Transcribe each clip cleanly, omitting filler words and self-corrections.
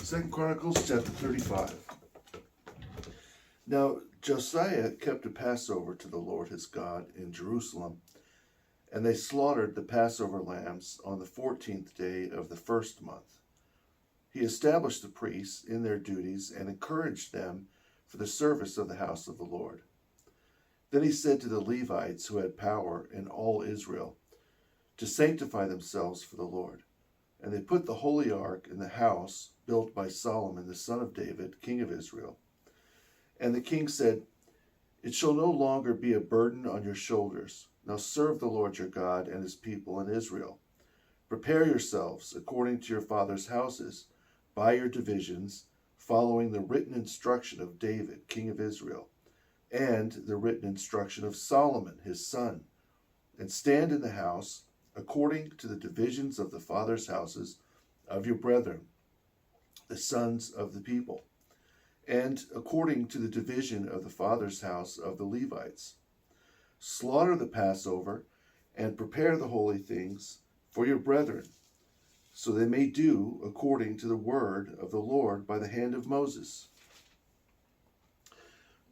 2 Chronicles chapter 35. Now Josiah kept a Passover to the Lord his God in Jerusalem, and they slaughtered the Passover lambs on the 14th day of the first month. He established the priests in their duties and encouraged them for the service of the house of the Lord. Then he said to the Levites who had power in all Israel to sanctify themselves for the Lord. And they put the holy ark in the house built by Solomon the son of David, king of Israel. And the king said, "It shall no longer be a burden on your shoulders. Now serve the Lord your God and his people in Israel. Prepare yourselves according to your father's houses, by your divisions, following the written instruction of David, king of Israel, and the written instruction of Solomon his son, and stand in the house according to the divisions of the fathers' houses of your brethren, the sons of the people, and according to the division of the fathers' house of the Levites. Slaughter the Passover and prepare the holy things for your brethren, so they may do according to the word of the Lord by the hand of Moses."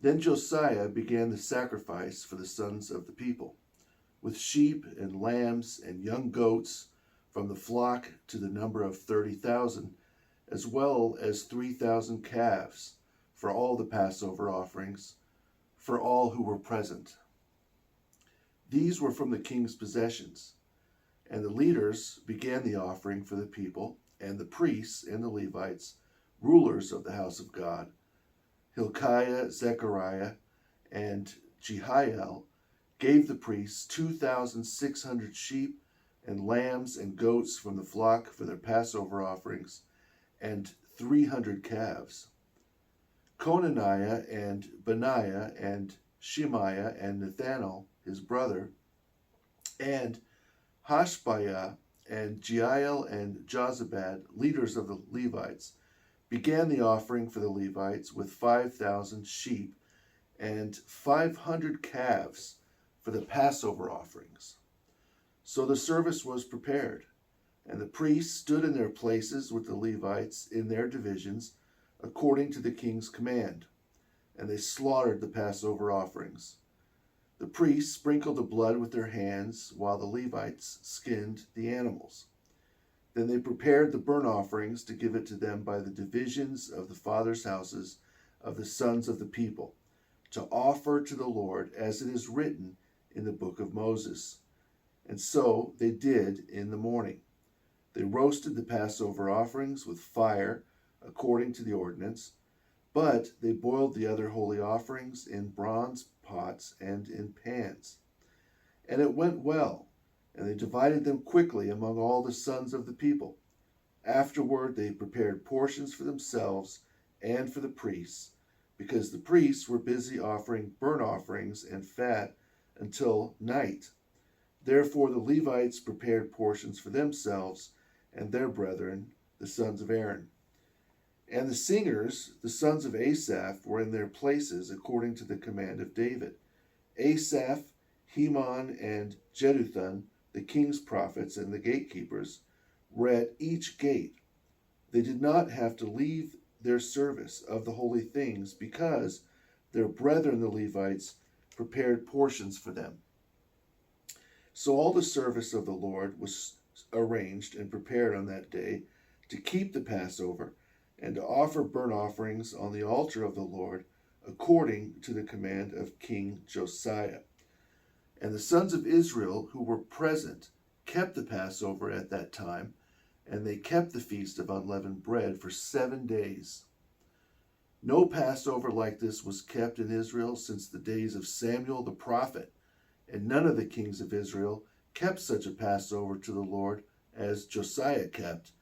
Then Josiah began the sacrifice for the sons of the people, with sheep and lambs and young goats from the flock to the number of 30,000, as well as 3,000 calves for all the Passover offerings, for all who were present. These were from the king's possessions, and the leaders began the offering for the people, and the priests and the Levites, rulers of the house of God, Hilkiah, Zechariah, and Jehiel, gave the priests 2,600 sheep and lambs and goats from the flock for their Passover offerings, and 300 calves. Conaniah and Benaiah and Shemaiah and Nathanael, his brother, and Hashbiah and Jeiel and Jozabad, leaders of the Levites, began the offering for the Levites with 5,000 sheep and 500 calves for the Passover offerings. So the service was prepared, and the priests stood in their places with the Levites in their divisions, according to the king's command, and they slaughtered the Passover offerings. The priests sprinkled the blood with their hands, while the Levites skinned the animals. Then they prepared the burnt offerings to give it to them by the divisions of the fathers' houses of the sons of the people, to offer to the Lord as it is written in the book of Moses. And so they did in the morning. They roasted the Passover offerings with fire according to the ordinance, but they boiled the other holy offerings in bronze pots and in pans. And it went well, and they divided them quickly among all the sons of the people. Afterward they prepared portions for themselves and for the priests, because the priests were busy offering burnt offerings and fat until night. Therefore the Levites prepared portions for themselves and their brethren, the sons of Aaron. And the singers, the sons of Asaph, were in their places according to the command of David. Asaph, Heman, and Jeduthun, the king's prophets and the gatekeepers, were at each gate. They did not have to leave their service of the holy things, because their brethren the Levites prepared portions for them. So all the service of the Lord was arranged and prepared on that day to keep the Passover and to offer burnt offerings on the altar of the Lord according to the command of King Josiah. And the sons of Israel who were present kept the Passover at that time, and they kept the feast of unleavened bread for 7 days. No Passover like this was kept in Israel since the days of Samuel the prophet, and none of the kings of Israel kept such a Passover to the Lord as Josiah kept,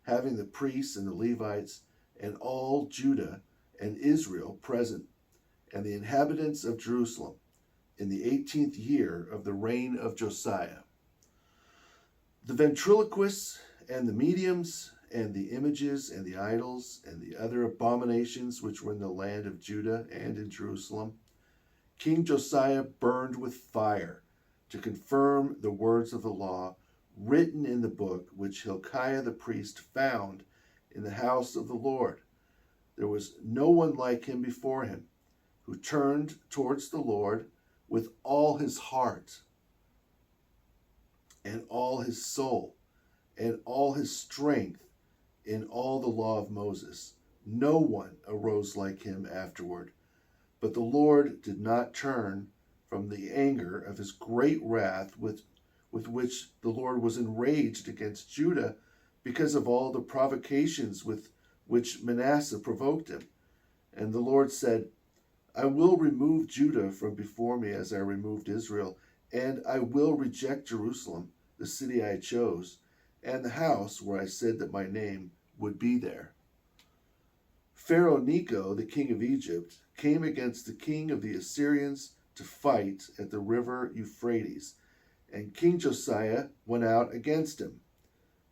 having the priests and the Levites and all Judah and Israel present, and the inhabitants of Jerusalem, in the 18th year of the reign of Josiah. The ventriloquists and the mediums and the images and the idols and the other abominations which were in the land of Judah and in Jerusalem, King Josiah burned with fire to confirm the words of the law written in the book which Hilkiah the priest found in the house of the Lord. There was no one like him before him, who turned towards the Lord with all his heart and all his soul and all his strength in all the law of Moses. No one arose like him afterward. But the Lord did not turn from the anger of his great wrath with which the Lord was enraged against Judah because of all the provocations with which Manasseh provoked him. And the Lord said, I will remove Judah from before me as I removed Israel, and I will reject Jerusalem, the city I chose, and the house where I said that my name would be there. Pharaoh Necho, the king of Egypt, came against the king of the Assyrians to fight at the river Euphrates, and King Josiah went out against him.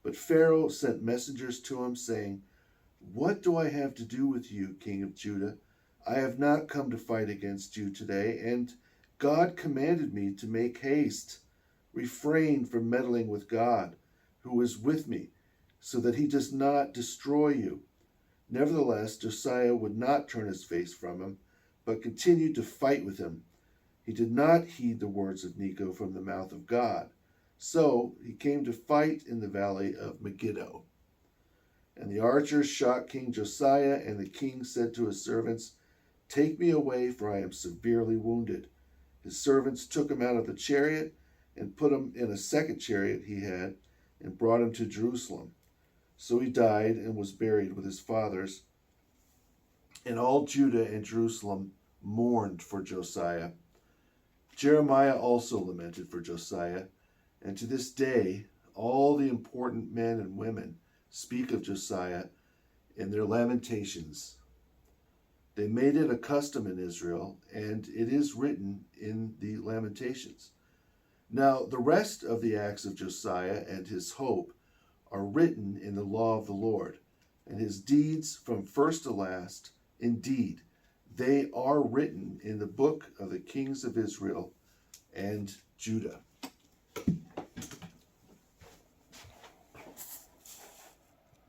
But Pharaoh sent messengers to him, saying, What do I have to do with you, king of Judah? I have not come to fight against you today, and God commanded me to make haste. Refrain from meddling with God, who is with me, so that he does not destroy you. Nevertheless, Josiah would not turn his face from him, but continued to fight with him. He did not heed the words of Necho from the mouth of God. So he came to fight in the valley of Megiddo. And the archers shot King Josiah, and the king said to his servants, Take me away, for I am severely wounded. His servants took him out of the chariot and put him in a second chariot he had, and brought him to Jerusalem. So he died and was buried with his fathers. And all Judah and Jerusalem mourned for Josiah. Jeremiah also lamented for Josiah, and to this day all the important men and women speak of Josiah in their lamentations. They made it a custom in Israel, and it is written in the Lamentations. Now the rest of the acts of Josiah and his hope are written in the law of the Lord, and his deeds from first to last. Indeed, they are written in the book of the kings of Israel and Judah.